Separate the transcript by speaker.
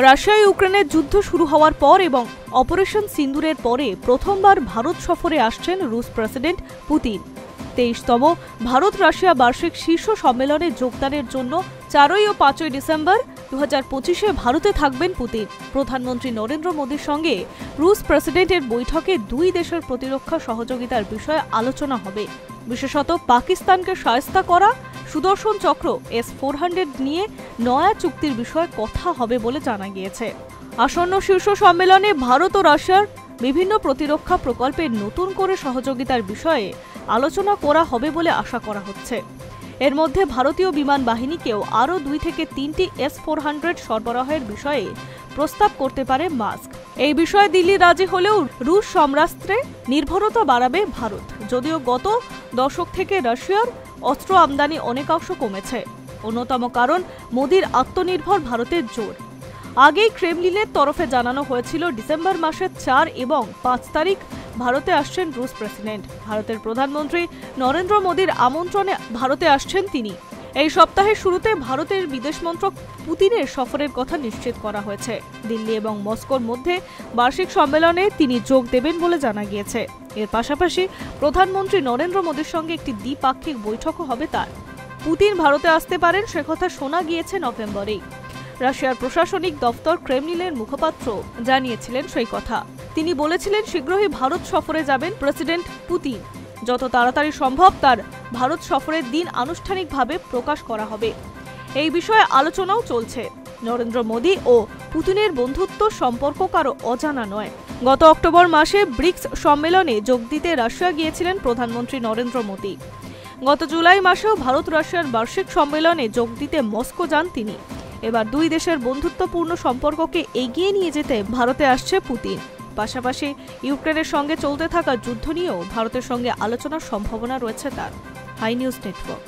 Speaker 1: Russia ইউক্রেনের যুদ্ধ শুরু হওয়ার পর এবং অপারেশন সিন্দুরের পরে প্রথমবার ভারত সফরে আসছেন রুশ প্রেসিডেন্ট পুতিন। 23তম ভারত রাশিয়া বার্ষিক শীর্ষ সম্মেলনে যোগদানের জন্য 4 ও 5 ডিসেম্বর 2025-এ ভারতে থাকবেন পুতিন। প্রধানমন্ত্রী নরেন্দ্র মোদীর সঙ্গে রুশ প্রেসিডেন্টের বৈঠকে দুই দেশের প্রতিরক্ষা সহযোগিতার বিষয়ে আলোচনা হবে। বিশেষত পাকিস্তানকে শায়েস্তা করা সুদর্শন চক্র S-400 নিয়ে নয়া চুক্তির বিষয়ে কথা হবে বলে জানা গিয়েছে। আসন্ন শীর্ষ সম্মেলনে ভারত ও রাশিয়ার বিভিন্ন প্রতিরক্ষা প্রকল্পের নতুন করে সহযোগিতার বিষয়ে আলোচনা করা হবে বলে আশা করা হচ্ছে। এর মধ্যে ভারতীয় বিমান বাহিনীকেও আরও 2 থেকে 3টি S-400 সরবরাহের বিষয়ে প্রস্তাব করতে পারে মাস্ক। এই বিষয়ে দিল্লি রাজি হলেও রুশ সমরাস্ত্রে নির্ভরতা বাড়াবে ভারত। যদিও গত দশক থেকে রাশিয়ার অস্ত্র আমদানি অনেকাংশ কমেছে। অন্যতম কারণ মোদির আত্মনির্ভর ভারতের জোর। আগেই ক্রেমলিনের তরফে জানানো হয়েছিল ডিসেম্বর মাসের 4 এবং 5 তারিখ ভারতে আসছেন রুশ প্রেসিডেন্ট। ভারতের প্রধানমন্ত্রী নরেন্দ্র মোদীর আমন্ত্রণে ভারতে আসছেন তিনি। এই সপ্তাহের শুরুতে ভারতের বিদেশ মন্ত্রক পুতিনের সফরের কথা নিশ্চিত করা হয়েছে। দিল্লি এবং মস্কোর মধ্যে বার্ষিক সম্মেলনে তিনি যোগ দেবেন বলে জানা গিয়েছে। এর পাশাপাশি প্রধানমন্ত্রী নরেন্দ্র মোদীর সঙ্গে একটি দ্বিপাক্ষিক বৈঠকও হবে তার। পুতিন ভারতে আসতে পারেন সে কথা শোনা গিয়েছে নভেম্বরেই। রাশিয়ার প্রশাসনিক দফতর ক্রেমলিনের মুখপাত্র জানিয়েছিলেন সেই কথা। তিনি বলেছিলেন শীঘ্রই ভারত সফরে যাবেন প্রেসিডেন্ট পুতিন। যত তাড়াতাড়ি সম্ভব তার ভারত সফরের দিন আনুষ্ঠানিকভাবে প্রকাশ করা হবে। এই বিষয়ে আলোচনাও চলছে। নরেন্দ্র মোদী ও পুতিনের বন্ধুত্ব সম্পর্ক কারো অজানা নয়। গত অক্টোবর মাসে ব্রিক্স সম্মেলনে যোগ দিতে রাশিয়া গিয়েছিলেন প্রধানমন্ত্রী নরেন্দ্র মোদী। গত জুলাই মাসেও ভারত রাশিয়ার বার্ষিক সম্মেলনে যোগ দিতে মস্কো যান তিনি। এবার দুই দেশের বন্ধুত্বপূর্ণ সম্পর্ককে এগিয়ে নিয়ে যেতে ভারতে আসছে পুতিন। পাশাপাশি ইউক্রেনের সঙ্গে চলতে থাকা যুদ্ধ নিয়েও ভারতের সঙ্গে আলোচনার সম্ভাবনা রয়েছে তার। Hi news network.